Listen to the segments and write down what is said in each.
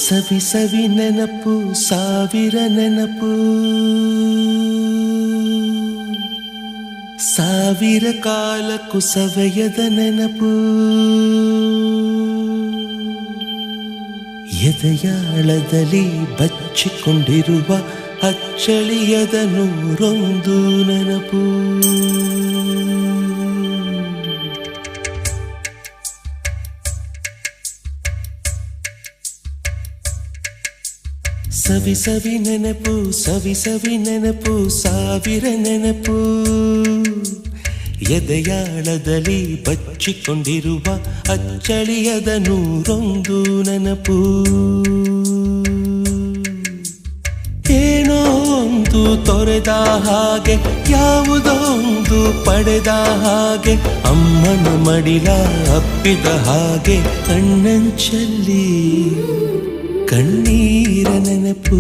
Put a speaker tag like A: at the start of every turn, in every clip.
A: ಸವಿ ಸವಿ ನೆನಪು ಸಾವಿರ ನೆನಪು ಸಾವಿರ ಕಾಲಕ್ಕೂ ಸವೆಯದ ನೆನಪು ಎದೆಯಾಳದಲ್ಲಿ ಬಚ್ಚಿಕೊಂಡಿರುವ ಅಚ್ಚಳಿಯದ ನೂರೊಂದು ನೆನಪು ಸವಿ ಸವಿ ನೆನಪು ಸವಿ ಸವಿ ನೆನಪು ಸಾವಿರ ನೆನಪು ಎದೆಯಾಳದಲ್ಲಿ ಬಚ್ಚಿಕೊಂಡಿರುವ ಅಚ್ಚಳಿಯದ ನೂರೊಂದು ನೆನಪು ಏನೋ ಒಂದು ತೊರೆದ ಹಾಗೆ ಯಾವುದೋ ಒಂದು ಪಡೆದ ಹಾಗೆ ಅಮ್ಮನ ಮಡಿಲ ಅಪ್ಪಿದ ಹಾಗೆ ಕಣ್ಣಂಚಲ್ಲಿ ಕಣ್ಣೀರ ನೆನಪು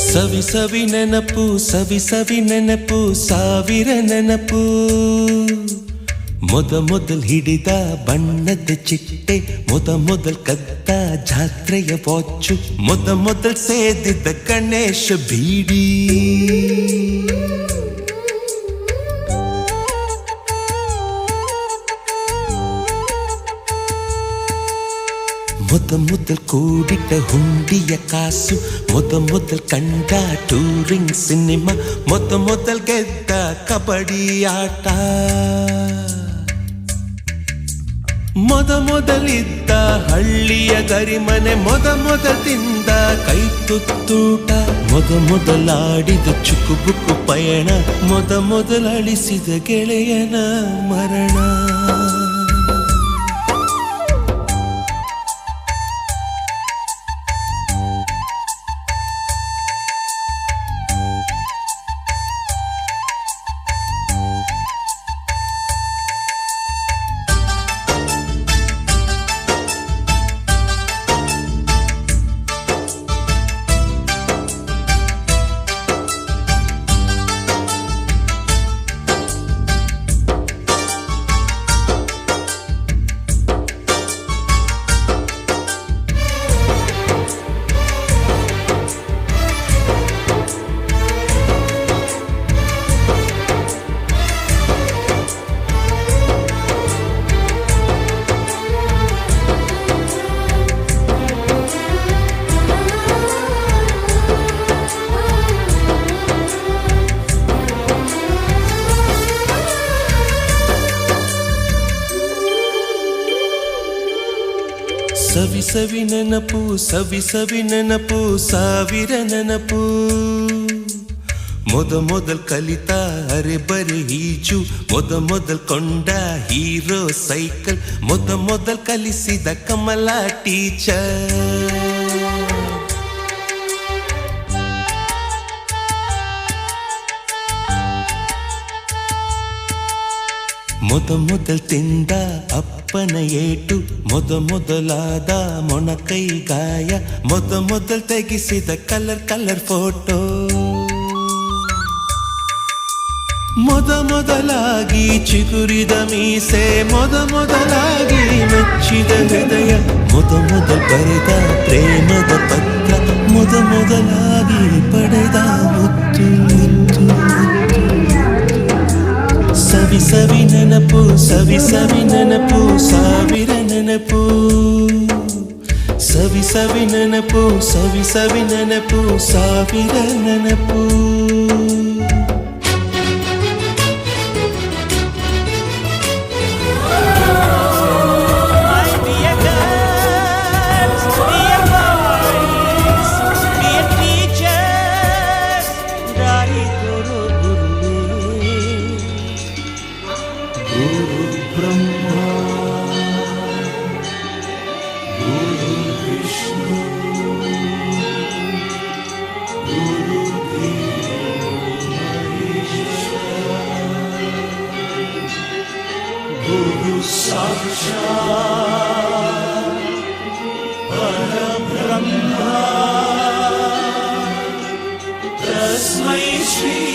A: ಸವಿ ಸವಿ ನೆನಪು ಸವಿ ಸವಿ ನೆನಪು ಸಾವಿರ ನೆನಪು ಮೊದಲ್ ಹಿಡಿದ ಬಣ್ಣದ ಚಿಟ್ಟೆ ಮೊದಲ್ ಕದ್ದ ಜಾತ್ರೆಯ ವಾಚು ಮೊದಲ್ ಸೇದಿದ್ದ ಗಣೇಶ ಬೀಡಿ ಮೊದಲ್ ಕೂಡಿಟ್ಟ ಹುಂಡಿಯ ಕಾಸು ಮೊದಲ್ ಕಂಡ ಟೂರಿಂಗ್ ಸಿನಿಮಾ ಮೊದಲ್ ಗೆದ್ದ ಕಬಡ್ಡಿ ಆಟ ಮೊದಲಿದ್ದ ಹಳ್ಳಿಯ ಗರಿಮನೆ ಮೊದಲ್ ತಿಂದ ಕೈ ತುತ್ತೂಟ ಮೊದಲಾಡಿದ ಚುಕುಬುಕು ಪಯಣ ಮೊದಲಳಿಸಿದ ಗೆಳೆಯನ ಮರಣ ಸವಿ ಸವಿ ನೆನಪು ಸವಿ ಸವಿ ನೆನಪು ಸಾವಿರ ನೆನಪು ಮೊದಲ್ ಕಲಿತ ಅರೆ ಈಜು ಮೊದಲ್ ಕೊಂಡ ಹೀರೋ ಸೈಕಲ್ ಮೊದಲ್ ಕಲಿಸಿದ ಕಮಲ ಟೀಚರ್ ಮೊದಲ್ ತಿಂದ ಅಪ್ಪನ ಏಟು ಮೊದಲಾದ ಮೊಣಕೈ ಗಾಯ ಮೊದಲ್ ತೆಗೆಸಿದ ಕಲರ್ ಫೋಟೋ ಮೊದಲಾಗಿ ಚಿಗುರಿದ ಮೀಸೆ ಮೊದಲಾಗಿ ಮೆಚ್ಚಿದ ಹೃದಯ ಮೊದಲ್ ಬರೆದ ಪ್ರೇಮದ ಪತ್ರ ಮೊದಲಾಗಿ ಪಡೆದ ಮುತ್ತು ಸವಿ ಸವಿ ನೆನಪು ಸವಿ ಸವಿ ನೆನಪು ಸಾವಿರ ನೆನಪು ಸವಿ ಸವಿ ನೆನಪು ಸವಿ ಸವಿ ನೆನಪು ಸಾವಿರ ನೆನಪು गुरु ब्रह्मा गुरु विष्णु गुरु साक्षात् परब्रह्म तस्मै श्री